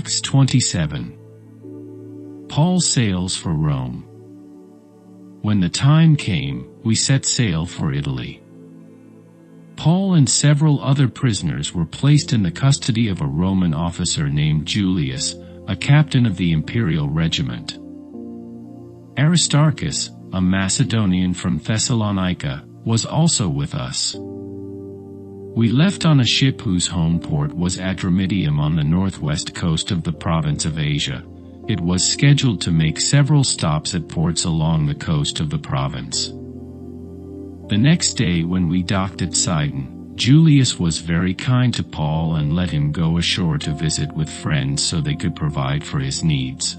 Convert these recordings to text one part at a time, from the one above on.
Acts 27. Paul sails for Rome. When the time came, we set sail for Italy. Paul and several other prisoners were placed in the custody of a Roman officer named Julius, a captain of the imperial regiment. Aristarchus, a Macedonian from Thessalonica, was also with us. We left on a ship whose home port was Adramyttium on the northwest coast of the province of Asia. It was scheduled to make several stops at ports along the coast of the province. The next day when we docked at Sidon, Julius was very kind to Paul and let him go ashore to visit with friends so they could provide for his needs.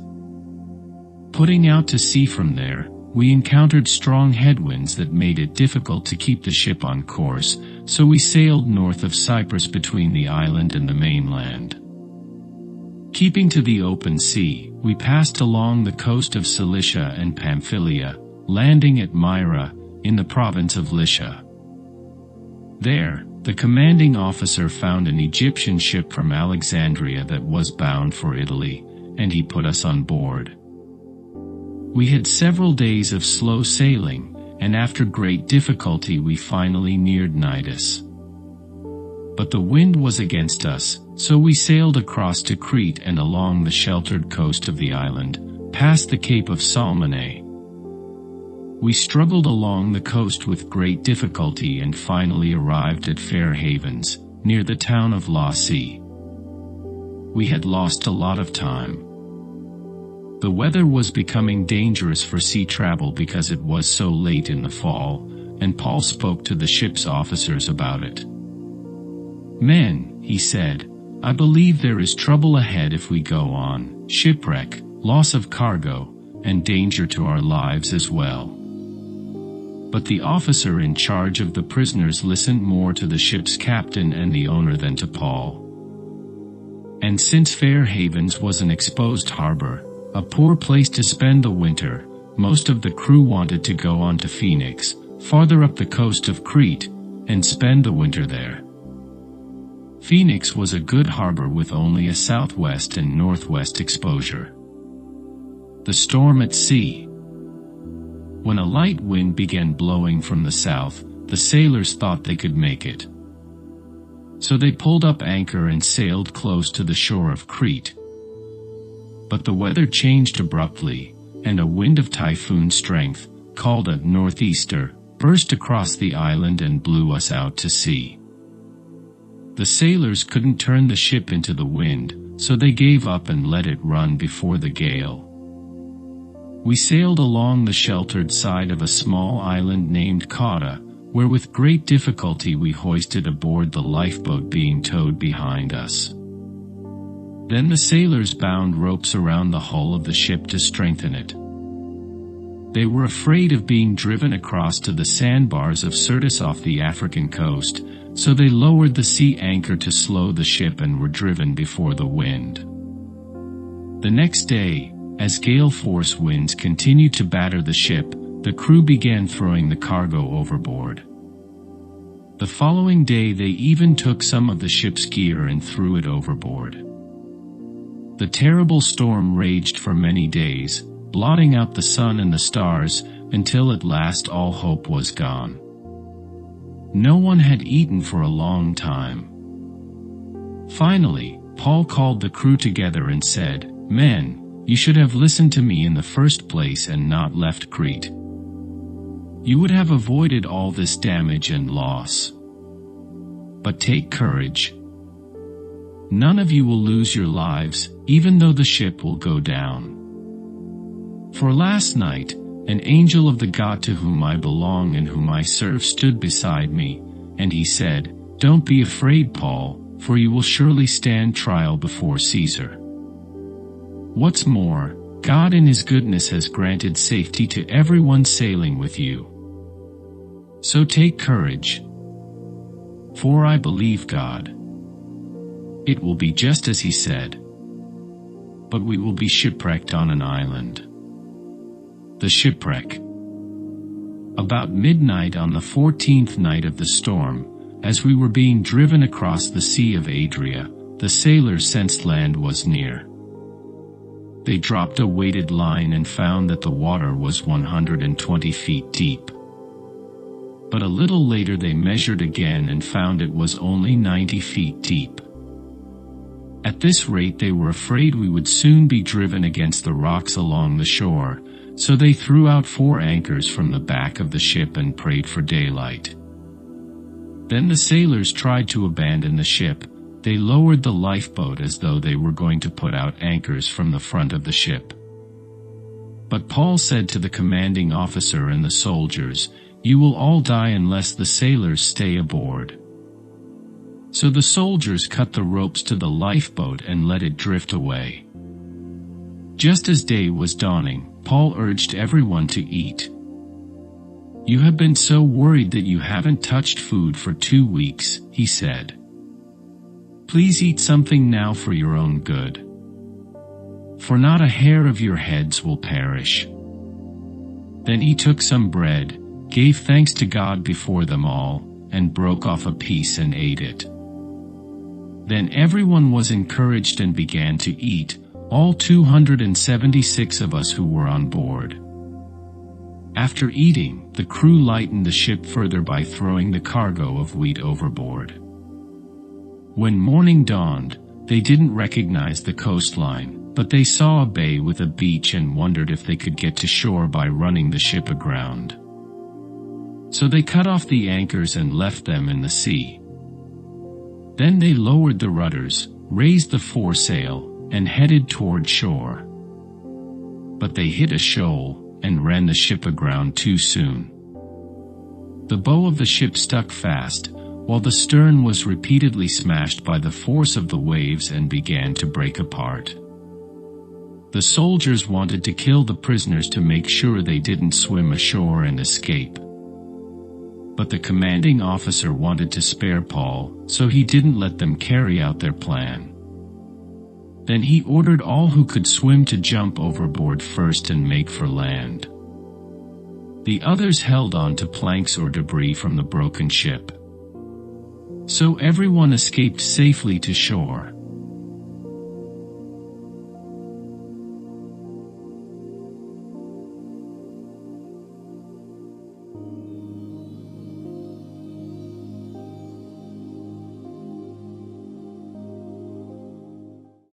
Putting out to sea from there, we encountered strong headwinds that made it difficult to keep the ship on course, so we sailed north of Cyprus between the island and the mainland. Keeping to the open sea, we passed along the coast of Cilicia and Pamphylia, landing at Myra, in the province of Lycia. There, the commanding officer found an Egyptian ship from Alexandria that was bound for Italy, and he put us on board. We had several days of slow sailing, and after great difficulty we finally neared Cnidus. But the wind was against us, so we sailed across to Crete and along the sheltered coast of the island, past the Cape of Salmone. We struggled along the coast with great difficulty and finally arrived at Fair Havens, near the town of Lasea. We had lost a lot of time. The weather was becoming dangerous for sea travel because it was so late in the fall, and Paul spoke to the ship's officers about it. "Men," he said, "I believe there is trouble ahead if we go on, shipwreck, loss of cargo, and danger to our lives as well." But the officer in charge of the prisoners listened more to the ship's captain and the owner than to Paul. And since Fair Havens was an exposed harbor, a poor place to spend the winter, most of the crew wanted to go on to Phoenix, farther up the coast of Crete, and spend the winter there. Phoenix was a good harbor with only a southwest and northwest exposure. The storm at sea. When a light wind began blowing from the south, the sailors thought they could make it. So they pulled up anchor and sailed close to the shore of Crete. But the weather changed abruptly, and a wind of typhoon strength, called a northeaster, burst across the island and blew us out to sea. The sailors couldn't turn the ship into the wind, so they gave up and let it run before the gale. We sailed along the sheltered side of a small island named Cauda, where with great difficulty we hoisted aboard the lifeboat being towed behind us. Then the sailors bound ropes around the hull of the ship to strengthen it. They were afraid of being driven across to the sandbars of Syrtis off the African coast, so they lowered the sea anchor to slow the ship and were driven before the wind. The next day, as gale force winds continued to batter the ship, the crew began throwing the cargo overboard. The following day they even took some of the ship's gear and threw it overboard. The terrible storm raged for many days, blotting out the sun and the stars, until at last all hope was gone. No one had eaten for a long time. Finally, Paul called the crew together and said, "Men, you should have listened to me in the first place and not left Crete. You would have avoided all this damage and loss. But take courage. None of you will lose your lives, even though the ship will go down. For last night, an angel of the God to whom I belong and whom I serve stood beside me, and he said, 'Don't be afraid, Paul, for you will surely stand trial before Caesar. What's more, God in his goodness has granted safety to everyone sailing with you. So take courage. For I believe God. It will be just as he said. But we will be shipwrecked on an island.'" The shipwreck. About midnight on the 14th night of the storm, as we were being driven across the Sea of Adria, the sailors sensed land was near. they dropped a weighted line and found that the water was 120 feet deep. But a little later they measured again and found it was only 90 feet deep. At this rate they were afraid we would soon be driven against the rocks along the shore, so they threw out 4 anchors from the back of the ship and prayed for daylight. Then the sailors tried to abandon the ship. They lowered the lifeboat as though they were going to put out anchors from the front of the ship. But Paul said to the commanding officer and the soldiers, "You will all die unless the sailors stay aboard." So the soldiers cut the ropes to the lifeboat and let it drift away. Just as day was dawning, Paul urged everyone to eat. "You have been so worried that you haven't touched food for 2 weeks," he said. "Please eat something now for your own good. For not a hair of your heads will perish." Then he took some bread, gave thanks to God before them all, and broke off a piece and ate it. Then everyone was encouraged and began to eat, all 276 of us who were on board. After eating, the crew lightened the ship further by throwing the cargo of wheat overboard. When morning dawned, they didn't recognize the coastline, but they saw a bay with a beach and wondered if they could get to shore by running the ship aground. So they cut off the anchors and left them in the sea. Then they lowered the rudders, raised the foresail, and headed toward shore. But they hit a shoal and ran the ship aground too soon. The bow of the ship stuck fast, while the stern was repeatedly smashed by the force of the waves and began to break apart. The soldiers wanted to kill the prisoners to make sure they didn't swim ashore and escape. But the commanding officer wanted to spare Paul, so he didn't let them carry out their plan. Then he ordered all who could swim to jump overboard first and make for land. The others held on to planks or debris from the broken ship. So everyone escaped safely to shore.